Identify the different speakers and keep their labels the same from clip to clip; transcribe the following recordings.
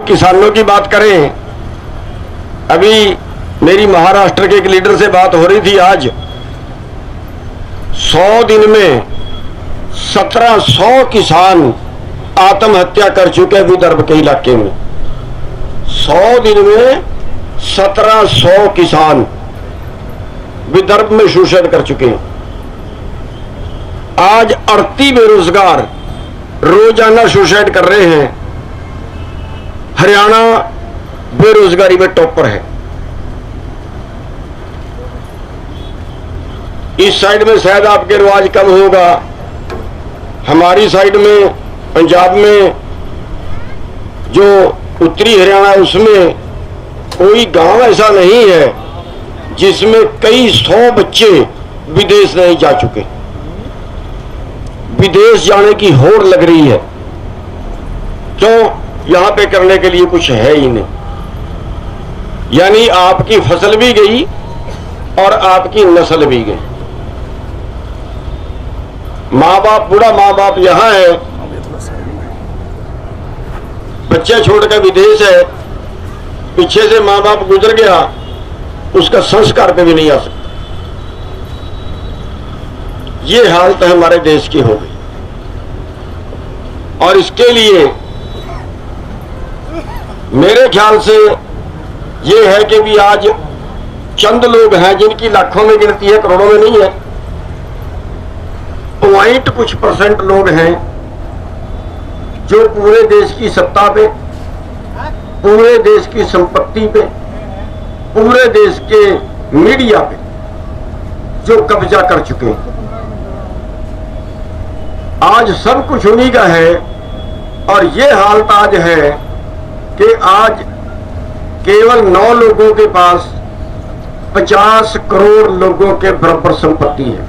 Speaker 1: किसानों की बात करें, अभी मेरी महाराष्ट्र के एक लीडर से बात हो रही थी। आज 100 दिन में 1700 किसान आत्महत्या कर चुके हैं विदर्भ के इलाके में। 100 दिन में 1700 किसान विदर्भ में सुसाइड कर चुके हैं। आज 38 बेरोजगार रोजाना सुसाइड कर रहे हैं। हरियाणा बेरोजगारी में टॉपर है। इस साइड में शायद आपके रिवाज कम होगा, हमारी साइड में पंजाब में जो उत्तरी हरियाणा है उसमें कोई गांव ऐसा नहीं है जिसमें कई 100 बच्चे विदेश नहीं जा चुके। विदेश जाने की होड़ लग रही है। क्यों? यहां पे करने के लिए कुछ है ही नहीं। यानी आपकी फसल भी गई और आपकी नस्ल भी गई। माँ बाप, बूढ़ा माँ बाप यहां है, बच्चे छोड़कर विदेश है, पीछे से माँ बाप गुजर गया, उसका संस्कार पे भी नहीं आ सकता। ये हालत हमारे देश की हो गई। और इसके लिए मेरे ख्याल से ये है कि भी आज चंद लोग हैं जिनकी लाखों में गिनती है, करोड़ों में नहीं है, पॉइंट कुछ % लोग हैं जो पूरे देश की सत्ता पे, पूरे देश की संपत्ति पे, पूरे देश के मीडिया पे जो कब्जा कर चुके हैं। आज सब कुछ उन्हीं का है। और ये हालत आज है कि आज केवल 9 लोगों के पास 50 करोड़ लोगों के बराबर संपत्ति है।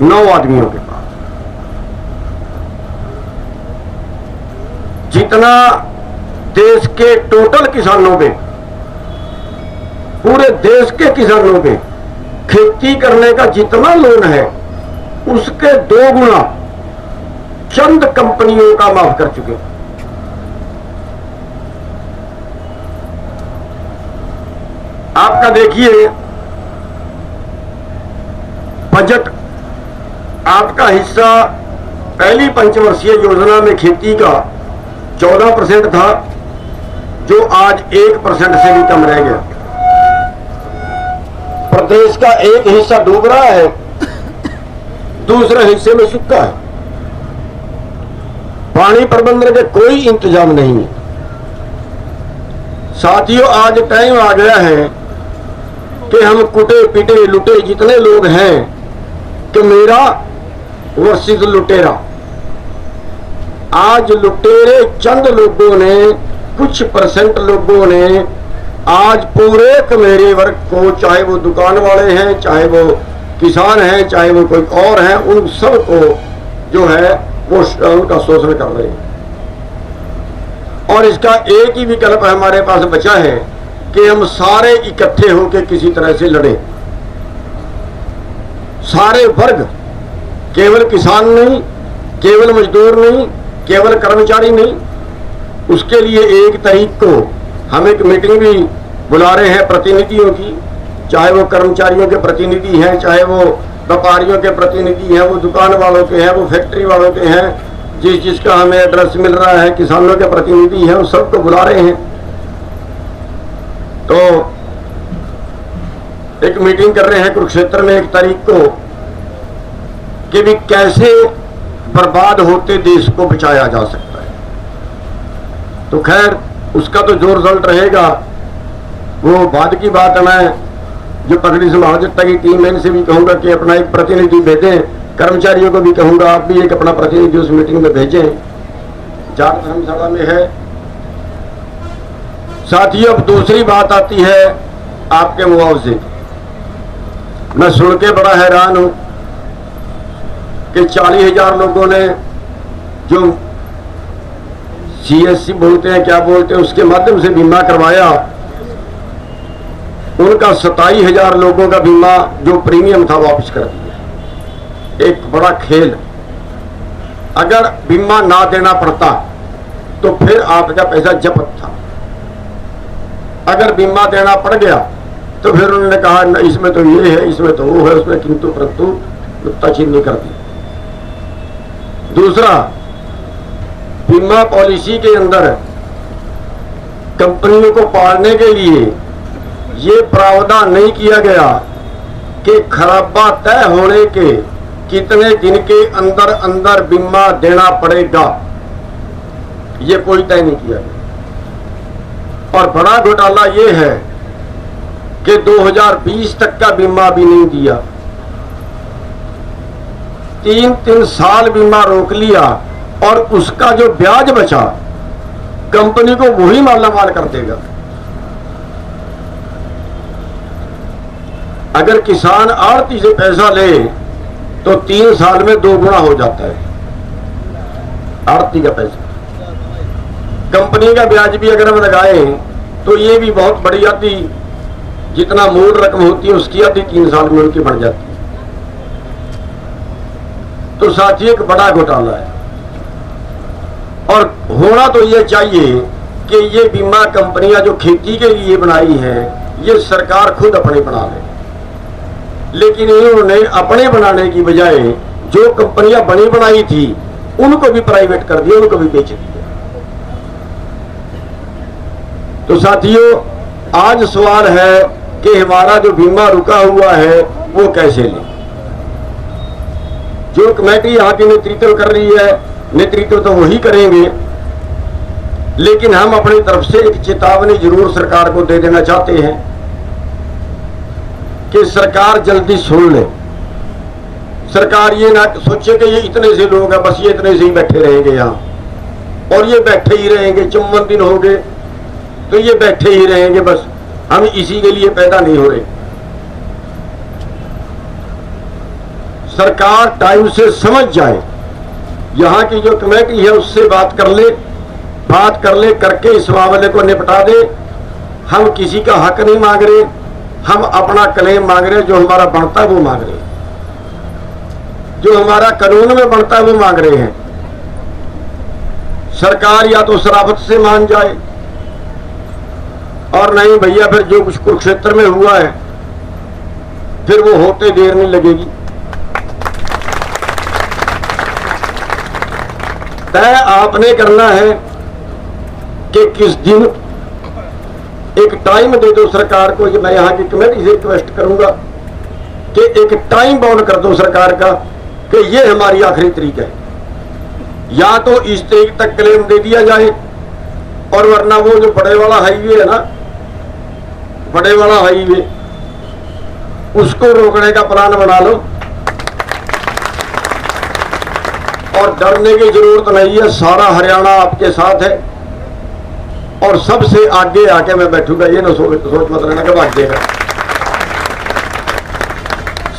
Speaker 1: 9 आदमियों के पास जितना देश के टोटल किसानों पे, पूरे देश के किसानों पे खेती करने का जितना लोन है उसके 2 गुना चंद कंपनियों का माफ कर चुके। आपका देखिए बजट, आपका हिस्सा पहली पंचवर्षीय योजना में खेती का 14% था, जो आज 1% से भी कम रह गया। प्रदेश का एक हिस्सा डूब रहा है, दूसरे हिस्से में सूखा है। पानी प्रबंधन के कोई इंतजाम नहीं है। साथियों, आज टाइम आ गया है कि हम कुटे पिटे लुटे जितने लोग हैं कि मेरा वर्सेस लुटेरा। आज लुटेरे चंद लोगों ने, कुछ % लोगों ने आज पूरे कमेरे वर्ग को, चाहे वो दुकान वाले हैं, चाहे वो किसान हैं, चाहे वो कोई और हैं, उन सब को जो है वो उनका शोषण कर रहे हैं। और इसका एक ही विकल्प हमारे पास बचा है कि हम सारे इकट्ठे होकर किसी तरह से लड़ें। सारे वर्ग, केवल किसान नहीं, केवल मजदूर नहीं, केवल कर्मचारी नहीं। उसके लिए 1 तारीख को हम एक मीटिंग भी बुला रहे हैं प्रतिनिधियों की, चाहे वो कर्मचारियों के प्रतिनिधि हैं, चाहे वो व्यापारियों के प्रतिनिधि हैं, वो दुकान वालों के हैं, वो फैक्ट्री वालों के हैं, जिसका हमें एड्रेस मिल रहा है, किसानों के प्रतिनिधि हैं, उन सबको बुला रहे हैं। तो एक मीटिंग कर रहे हैं कुरुक्षेत्र में 1 तारीख को कि भी कैसे बर्बाद होते देश को बचाया जा सकता है। तो खैर उसका तो जो रिजल्ट रहेगा वो बाद की बात है। मैं जो पगड़ी समाज की टीम है इनसे भी कहूंगा कि अपना एक प्रतिनिधि भेजें, कर्मचारियों को भी कहूंगा आप भी एक अपना प्रतिनिधि उस मीटिंग में भेजें। जाट धर्मशाला में है। साथियों, अब दूसरी बात आती है आपके मुआवजे की। मैं सुन के बड़ा हैरान हूं कि 40,000 लोगों ने जो CSC बोलते हैं, क्या बोलते हैं, उसके माध्यम से बीमा करवाया, उनका 27,000 लोगों का बीमा जो प्रीमियम था वापस कर दिया। एक बड़ा खेल। अगर बीमा ना देना पड़ता तो फिर आपका पैसा जब्त था। अगर बीमा देना पड़ गया तो फिर उन्होंने कहा न इसमें तो ये है, इसमें तो वो है, उसमें किंतु परंतु नुक्ताचीनी कर दी। दूसरा, बीमा पॉलिसी के अंदर कंपनियों को पालने के लिए ये प्रावधान नहीं किया गया कि खराबा तय होने के कितने दिन के अंदर अंदर बीमा देना पड़ेगा, ये कोई तय नहीं किया गया। और बड़ा घोटाला ये है कि 2020 तक का बीमा भी नहीं दिया, 3 साल बीमा रोक लिया और उसका जो ब्याज बचा कंपनी को वही मालामाल कर देगा। अगर किसान आड़ती से पैसा ले तो 3 साल में 2 गुना हो जाता है आड़ती का पैसा। कंपनी का ब्याज भी अगर हम लगाए तो ये भी बहुत बड़ी आती, जितना मूल रकम होती है उसकी आधी 3 साल में उनकी बढ़ जाती है। तो साथियों एक बड़ा घोटाला है। और होना तो ये चाहिए कि ये बीमा कंपनियां जो खेती के लिए बनाई हैं ये सरकार खुद अपने बना ले, लेकिन इन्होंने अपने बनाने की बजाय जो कंपनियां बनी बनाई थी उनको भी प्राइवेट कर दिया, उनको भी बेच दिया। तो साथियों आज सवाल है कि हमारा जो बीमा रुका हुआ है वो कैसे लें। जो कमेटी यहाँ की नेतृत्व कर रही है, नेतृत्व तो वही करेंगे, लेकिन हम अपनी तरफ से एक चेतावनी जरूर सरकार को दे देना चाहते हैं कि सरकार जल्दी सुन ले। सरकार ये ना सोचे कि ये इतने से लोग हैं, बस ये इतने से ही बैठे रहेंगे यहाँ और ये बैठे ही रहेंगे, 54 दिन हो गए तो ये बैठे ही रहेंगे, बस हम इसी के लिए पैदा नहीं हो रहे। सरकार टाइम से समझ जाए, यहां की जो कमेटी है उससे बात कर ले करके इस मामले को निपटा दे। हम किसी का हक नहीं मांग रहे, हम अपना क्लेम मांग रहे, जो हमारा बनता है वो मांग रहे, जो हमारा कानून में बनता है वो मांग रहे हैं। सरकार या तो शराफत से मान जाए और नहीं भैया फिर जो कुछ कुरुक्षेत्र में हुआ है फिर वो होते देर नहीं लगेगी। तय आपने करना है कि किस दिन एक टाइम दे दो सरकार को। मैं यहां की कमेटी से रिक्वेस्ट करूंगा कि एक टाइम बाउंड कर दो सरकार का कि ये हमारी आखिरी तारीख है, या तो इस तारीख तक क्लेम दे दिया जाए और वरना वो जो बड़े वाला हाईवे है ना, बड़े वाला हाईवे उसको रोकने का प्लान बना लो। और डरने की जरूरत नहीं है, सारा हरियाणा आपके साथ है और सबसे आगे आके मैं बैठूंगा, ये ना सोच मत लेना कि भाग देगा।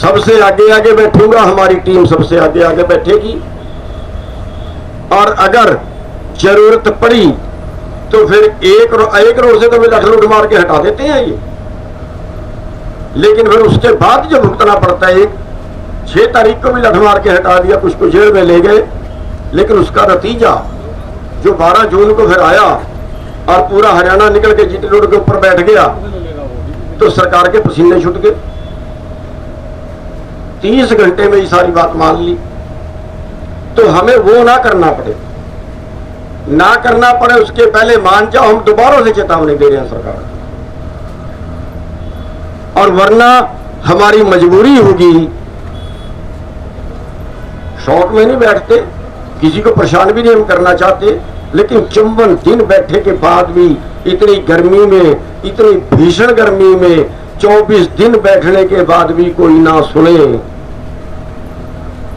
Speaker 1: सबसे आगे आगे बैठूंगा, हमारी टीम सबसे आगे आगे बैठेगी और अगर जरूरत पड़ी तो फिर एक रोड से तो लठ लूट मार के हटा देते हैं ये, लेकिन फिर उसके बाद जो भुगतना पड़ता है, 6 तारीख को भी लठ मार के हटा दिया, कुछ को जेल में ले गए, लेकिन उसका नतीजा जो 12 जून को फिर आया और पूरा हरियाणा निकल के जीटी रोड के ऊपर बैठ गया तो सरकार के पसीने छूट गए। 30 घंटे में ये सारी बात मान ली। तो हमें वो ना करना पड़े, उसके पहले मान जाओ। हम दोबारा से चेतावनी दे रहे हैं सरकार, और वरना हमारी मजबूरी होगी। शॉर्ट में नहीं बैठते, किसी को परेशान भी नहीं हम करना चाहते, लेकिन 54 दिन बैठे के बाद भी इतनी गर्मी में, इतनी भीषण गर्मी में 24 दिन बैठने के बाद भी कोई ना सुने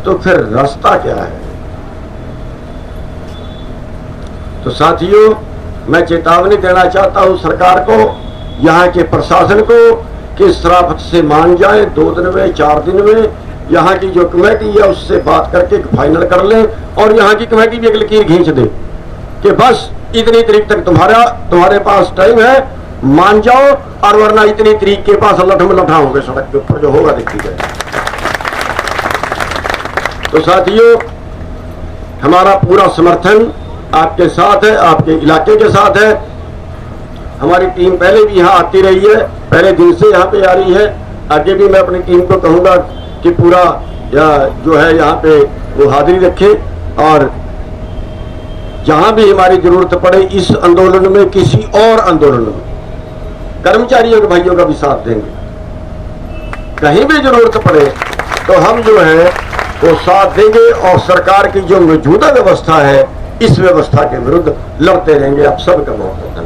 Speaker 1: तो फिर रास्ता क्या है। तो साथियों मैं चेतावनी देना चाहता हूं सरकार को, यहाँ के प्रशासन को कि शराफत से मान जाए। 2 दिन में 4 दिन में यहाँ की जो कमेटी है उससे बात करके फाइनल कर ले, और यहाँ की कमेटी भी एक लकीर खींच दे कि बस इतनी तारीख तक तुम्हारे पास टाइम है, मान जाओ, और वरना इतनी तारीख के पास लठ में लठा होंगे सड़क के ऊपर, जो होगा देखी जाए। तो साथियों हमारा पूरा समर्थन आपके साथ है, आपके इलाके के साथ है। हमारी टीम पहले भी यहाँ आती रही है, पहले दिन से यहाँ पे आ रही है। आगे भी मैं अपनी टीम को कहूँगा कि पूरा जो है यहाँ पे वो हाजिरी रखे, और जहाँ भी हमारी जरूरत पड़े इस आंदोलन में, किसी और आंदोलन में, कर्मचारियों के भाइयों का भी साथ देंगे। कहीं भी जरूरत पड़े तो हम जो है वो साथ देंगे, और सरकार की जो मौजूदा व्यवस्था है इस व्यवस्था के विरुद्ध लड़ते रहेंगे। आप सबका बहुत बहुत धन्यवाद।